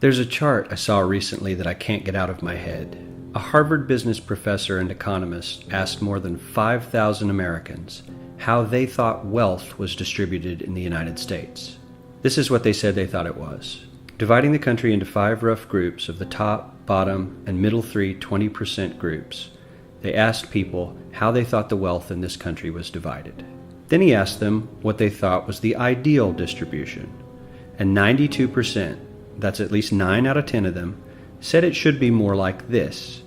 There's a chart I saw recently that I can't get out of my head. A Harvard business professor and economist asked more than 5,000 Americans how they thought wealth was distributed in the United States. This is what they said they thought it was. Dividing the country into 5 rough groups of the top, bottom, and middle 3 20% groups, they asked people how they thought the wealth in this country was divided. Then he asked them what they thought was the ideal distribution. And 92%, that's at least 9 out of 10 of them, said it should be more like this.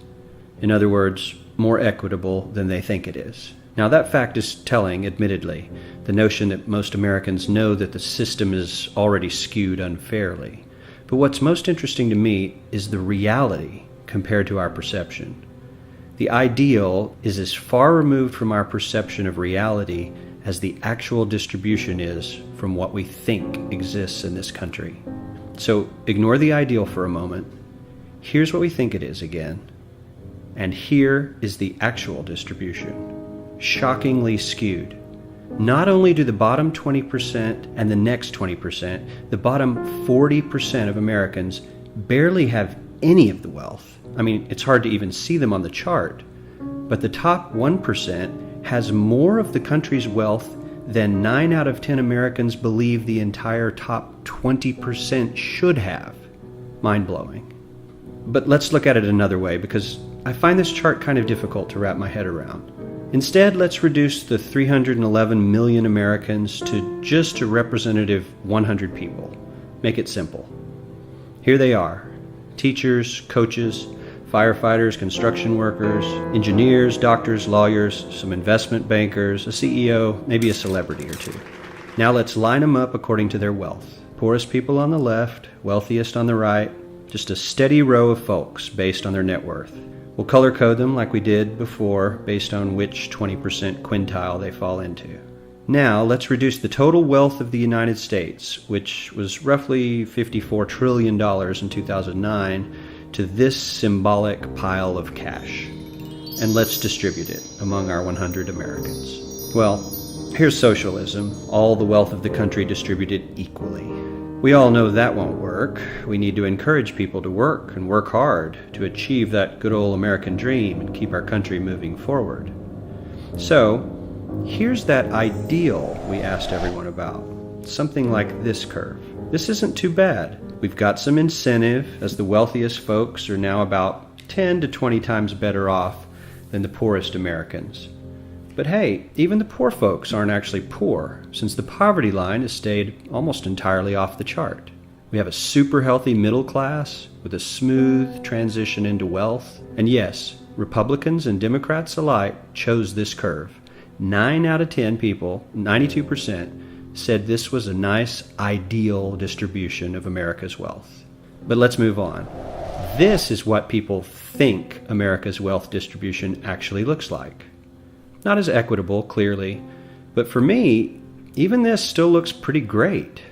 In other words, more equitable than they think it is. Now that fact is telling, admittedly, the notion that most Americans know that the system is already skewed unfairly. But what's most interesting to me is the reality compared to our perception. The ideal is as far removed from our perception of reality as the actual distribution is from what we think exists in this country. So ignore the ideal for a moment. Here's what we think it is again. And here is the actual distribution. Shockingly skewed. Not only do the bottom 20% and the next 20%, the bottom 40% of Americans barely have any of the wealth. I mean, it's hard to even see them on the chart. But the top 1% has more of the country's wealth than 9 out of 10 Americans believe the entire top 20% should have. Mind-blowing. But let's look at it another way, because I find this chart kind of difficult to wrap my head around. Instead, let's reduce the 311 million Americans to just a representative 100 people. Make it simple. Here they are: teachers, coaches, firefighters, construction workers, engineers, doctors, lawyers, some investment bankers, a CEO, maybe a celebrity or two. Now let's line them up according to their wealth. Poorest people on the left, wealthiest on the right, just a steady row of folks based on their net worth. We'll color code them like we did before based on which 20% quintile they fall into. Now let's reduce the total wealth of the United States, which was roughly $54 trillion in 2009, to this symbolic pile of cash. And let's distribute it among our 100 Americans. Well, here's socialism, all the wealth of the country distributed equally. We all know that won't work. We need to encourage people to work and work hard to achieve that good old American dream and keep our country moving forward. So, here's that ideal we asked everyone about. Something like this curve. This isn't too bad. We've got some incentive, as the wealthiest folks are now about 10 to 20 times better off than the poorest Americans. But hey, even the poor folks aren't actually poor, since the poverty line has stayed almost entirely off the chart. We have a super healthy middle class with a smooth transition into wealth. And yes, Republicans and Democrats alike chose this curve. 9 out of 10 people, 92%, said this was a nice, ideal distribution of America's wealth. But let's move on. This is what people think America's wealth distribution actually looks like. Not as equitable, clearly, but for me, even this still looks pretty great.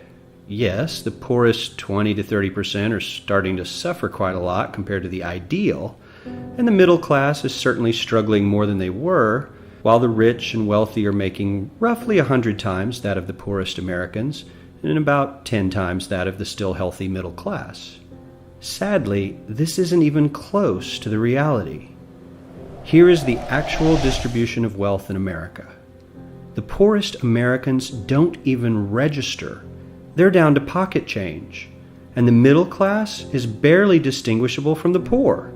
Yes, the poorest 20 to 30% are starting to suffer quite a lot compared to the ideal, and the middle class is certainly struggling more than they were, while the rich and wealthy are making roughly 100 times that of the poorest Americans, and about 10 times that of the still healthy middle class. Sadly, this isn't even close to the reality. Here is the actual distribution of wealth in America. The poorest Americans don't even register. They're down to pocket change, and the middle class is barely distinguishable from the poor.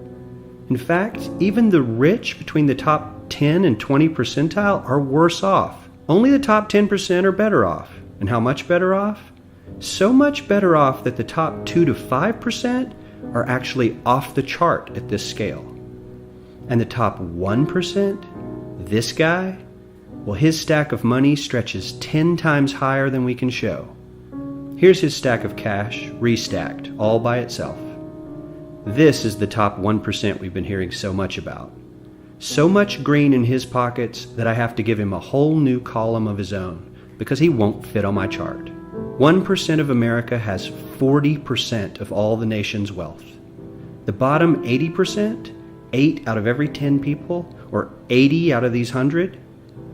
In fact, even the rich between the top 10 and 20 percentile are worse off. Only the top 10% are better off. And how much better off? So much better off that the top 2 to 5% are actually off the chart at this scale. And the top 1%, this guy, well, his stack of money stretches 10 times higher than we can show. Here's his stack of cash, restacked, all by itself. This is the top 1% we've been hearing so much about. So much green in his pockets that I have to give him a whole new column of his own, because he won't fit on my chart. 1% of America has 40% of all the nation's wealth. The bottom 80%, 8 out of every 10 people, or 80 out of these 100,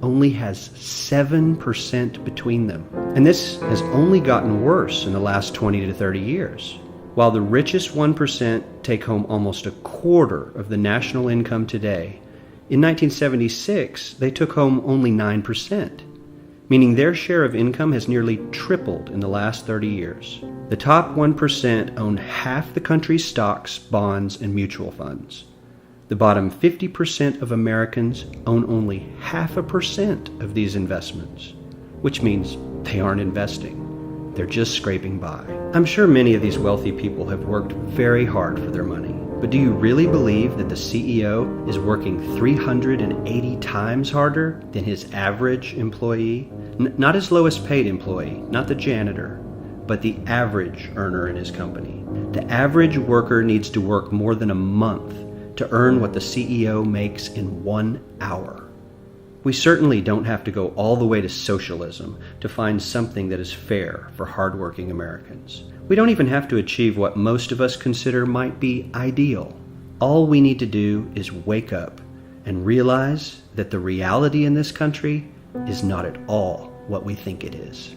only has 7% between them. And this has only gotten worse in the last 20 to 30 years. While the richest 1% take home almost a quarter of the national income today, in 1976 they took home only 9%, meaning their share of income has nearly tripled in the last 30 years. The top 1% own half the country's stocks, bonds, and mutual funds. The bottom 50% of Americans own only 0.5% of these investments, which means they aren't investing. They're just scraping by. I'm sure many of these wealthy people have worked very hard for their money, but do you really believe that the CEO is working 380 times harder than his average employee? Not his lowest paid employee, not the janitor, but the average earner in his company. The average worker needs to work more than a month to earn what the CEO makes in 1 hour. We certainly don't have to go all the way to socialism to find something that is fair for hardworking Americans. We don't even have to achieve what most of us consider might be ideal. All we need to do is wake up and realize that the reality in this country is not at all what we think it is.